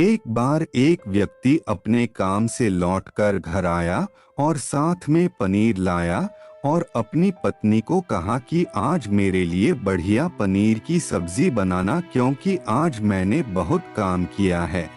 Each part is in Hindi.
एक बार एक व्यक्ति अपने काम से लौटकर घर आया और साथ में पनीर लाया और अपनी पत्नी को कहा कि आज मेरे लिए बढ़िया पनीर की सब्जी बनाना, क्योंकि आज मैंने बहुत काम किया है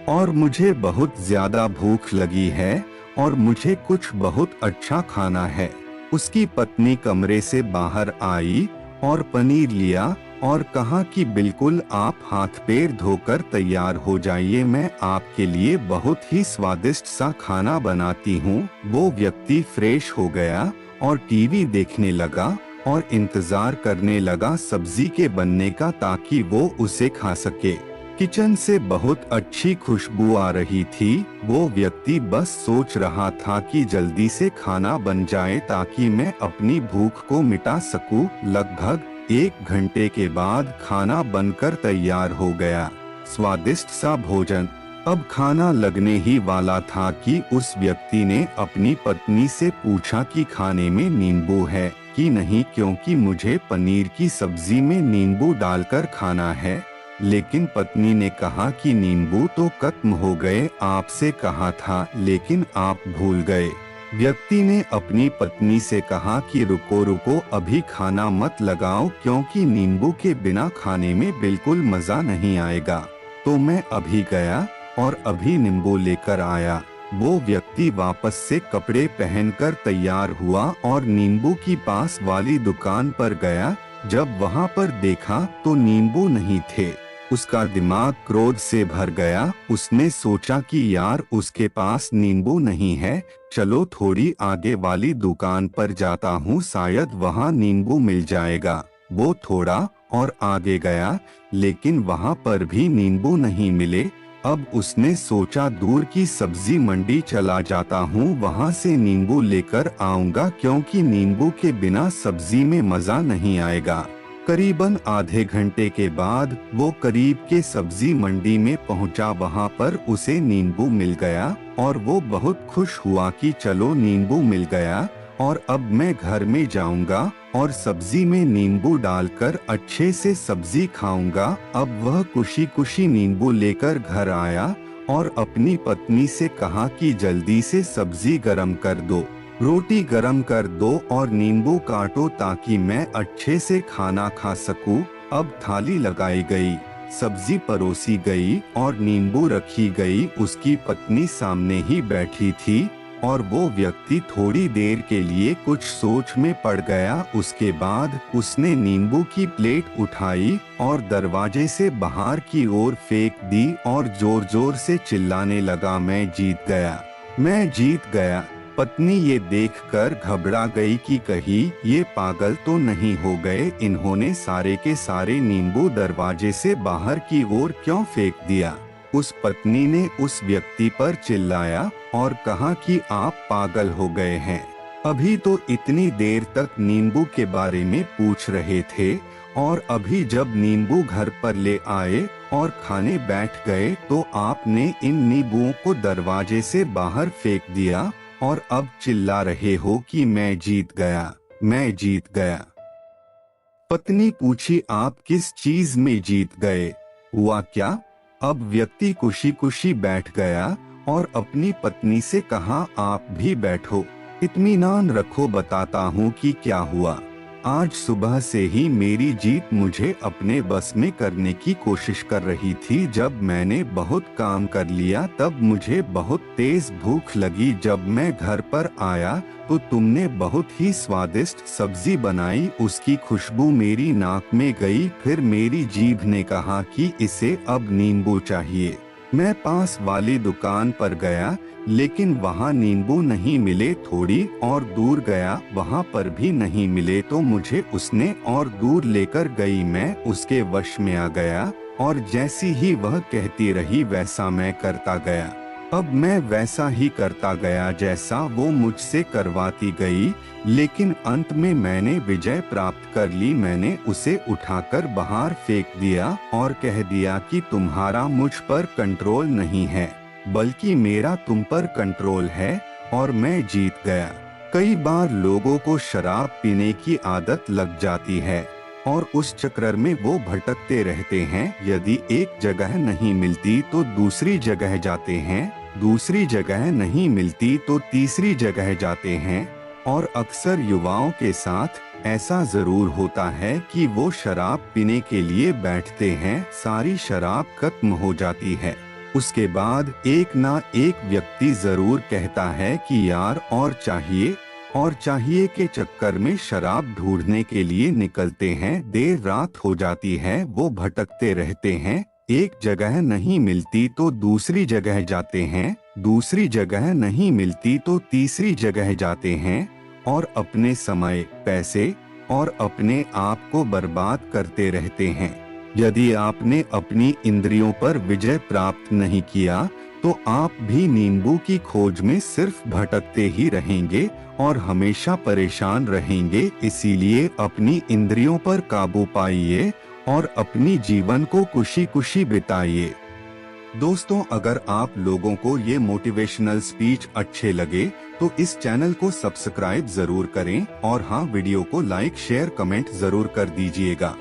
और मुझे बहुत ज्यादा भूख लगी है और मुझे कुछ बहुत अच्छा खाना है। उसकी पत्नी कमरे से बाहर आई और पनीर लिया और कहा कि बिल्कुल आप हाथ पैर धोकर तैयार हो जाइए, मैं आपके लिए बहुत ही स्वादिष्ट सा खाना बनाती हूँ। वो व्यक्ति फ्रेश हो गया और टीवी देखने लगा और इंतजार करने लगा सब्जी के बनने का, ताकि वो उसे खा सके। किचन से बहुत अच्छी खुशबू आ रही थी। वो व्यक्ति बस सोच रहा था कि जल्दी से खाना बन जाए ताकि मैं अपनी भूख को मिटा सकूं। लगभग 1 घंटे के बाद खाना बनकर तैयार हो गया। स्वादिष्ट सा भोजन। अब खाना लगने ही वाला था कि उस व्यक्ति ने अपनी पत्नी से पूछा कि खाने में नींबू है कि नहीं, क्योंकि मुझे पनीर की सब्जी में नींबू डालकर खाना है। लेकिन पत्नी ने कहा कि नींबू तो खत्म हो गए, आपसे कहा था लेकिन आप भूल गए। व्यक्ति ने अपनी पत्नी से कहा कि रुको रुको, अभी खाना मत लगाओ, क्योंकि नींबू के बिना खाने में बिल्कुल मजा नहीं आएगा। तो मैं अभी गया और अभी नींबू लेकर आया। वो व्यक्ति वापस से कपड़े पहनकर तैयार हुआ और नींबू की पास वाली दुकान पर गया। जब वहां पर देखा तो नींबू नहीं थे। उसका दिमाग क्रोध से भर गया। उसने सोचा कि यार, उसके पास नींबू नहीं है, चलो थोड़ी आगे वाली दुकान पर जाता हूँ, शायद वहाँ नींबू मिल जाएगा। वो थोड़ा और आगे गया, लेकिन वहाँ पर भी नींबू नहीं मिले। अब उसने सोचा दूर की सब्जी मंडी चला जाता हूँ, वहाँ से नींबू लेकर आऊंगा, क्योंकि नींबू के बिना सब्जी में मजा नहीं आएगा। करीबन आधे घंटे के बाद वो करीब के सब्जी मंडी में पहुंचा। वहां पर उसे नींबू मिल गया और वो बहुत खुश हुआ कि चलो नींबू मिल गया और अब मैं घर में जाऊंगा और सब्जी में नींबू डालकर अच्छे से सब्जी खाऊंगा। अब वह खुशी खुशी नींबू लेकर घर आया और अपनी पत्नी से कहा कि जल्दी से सब्जी गरम कर दो, रोटी गरम कर दो और नींबू काटो ताकि मैं अच्छे से खाना खा सकूं। अब थाली लगाई गई, सब्जी परोसी गई और नींबू रखी गई। उसकी पत्नी सामने ही बैठी थी और वो व्यक्ति थोड़ी देर के लिए कुछ सोच में पड़ गया। उसके बाद उसने नींबू की प्लेट उठाई और दरवाजे से बाहर की ओर फेंक दी और जोर जोर से चिल्लाने लगा, मैं जीत गया, मैं जीत गया। पत्नी ये देखकर घबरा गई कि कहीं ये पागल तो नहीं हो गए, इन्होंने सारे के सारे नींबू दरवाजे से बाहर की ओर क्यों फेंक दिया। उस पत्नी ने उस व्यक्ति पर चिल्लाया और कहा कि आप पागल हो गए हैं, अभी तो इतनी देर तक नींबू के बारे में पूछ रहे थे और अभी जब नींबू घर पर ले आए और खाने बैठ गए तो आपने इन नींबुओं को दरवाजे से बाहर फेंक दिया और अब चिल्ला रहे हो कि मैं जीत गया, मैं जीत गया। पत्नी पूछी, आप किस चीज में जीत गए, हुआ क्या? अब व्यक्ति खुशी खुशी बैठ गया और अपनी पत्नी से कहा, आप भी बैठो, इत्मीनान रखो, बताता हूँ कि क्या हुआ। आज सुबह से ही मेरी जीत मुझे अपने बस में करने की कोशिश कर रही थी। जब मैंने बहुत काम कर लिया तब मुझे बहुत तेज भूख लगी। जब मैं घर पर आया तो तुमने बहुत ही स्वादिष्ट सब्जी बनाई, उसकी खुशबू मेरी नाक में गई। फिर मेरी जीभ ने कहा कि इसे अब नींबू चाहिए। मैं पास वाली दुकान पर गया लेकिन वहाँ नींबू नहीं मिले। थोड़ी और दूर गया, वहाँ पर भी नहीं मिले तो मुझे उसने और दूर लेकर गई। मैं उसके वश में आ गया और जैसी ही वह कहती रही वैसा मैं करता गया। अब मैं वैसा ही करता गया जैसा वो मुझसे करवाती गई, लेकिन अंत में मैंने विजय प्राप्त कर ली। मैंने उसे उठाकर बाहर फेंक दिया और कह दिया कि तुम्हारा मुझ पर कंट्रोल नहीं है, बल्कि मेरा तुम पर कंट्रोल है और मैं जीत गया। कई बार लोगों को शराब पीने की आदत लग जाती है। और उस चक्र में वो भटकते रहते हैं। यदि एक जगह नहीं मिलती तो दूसरी जगह जाते हैं, दूसरी जगह नहीं मिलती तो तीसरी जगह जाते हैं। और अक्सर युवाओं के साथ ऐसा जरूर होता है कि वो शराब पीने के लिए बैठते हैं, सारी शराब खत्म हो जाती है। उसके बाद एक ना एक व्यक्ति जरूर कहता है कि यार और चाहिए के चक्कर में शराब ढूंढने के लिए निकलते हैं। देर रात हो जाती है, वो भटकते रहते हैं, एक जगह नहीं मिलती तो दूसरी जगह जाते हैं, दूसरी जगह नहीं मिलती तो तीसरी जगह जाते हैं और अपने समय, पैसे और अपने आप को बर्बाद करते रहते हैं। यदि आपने अपनी इंद्रियों पर विजय प्राप्त नहीं किया तो आप भी नींबू की खोज में सिर्फ भटकते ही रहेंगे और हमेशा परेशान रहेंगे। इसीलिए अपनी इंद्रियों पर काबू पाइए और अपनी जीवन को खुशी खुशी बिताइए। दोस्तों, अगर आप लोगों को ये मोटिवेशनल स्पीच अच्छे लगे तो इस चैनल को सब्सक्राइब जरूर करें और हाँ, वीडियो को लाइक, शेयर, कमेंट जरूर कर दीजिएगा।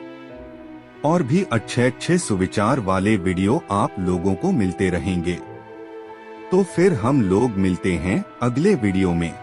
और भी अच्छे सुविचार वाले वीडियो आप लोगों को मिलते रहेंगे। तो फिर हम लोग मिलते हैं अगले वीडियो में।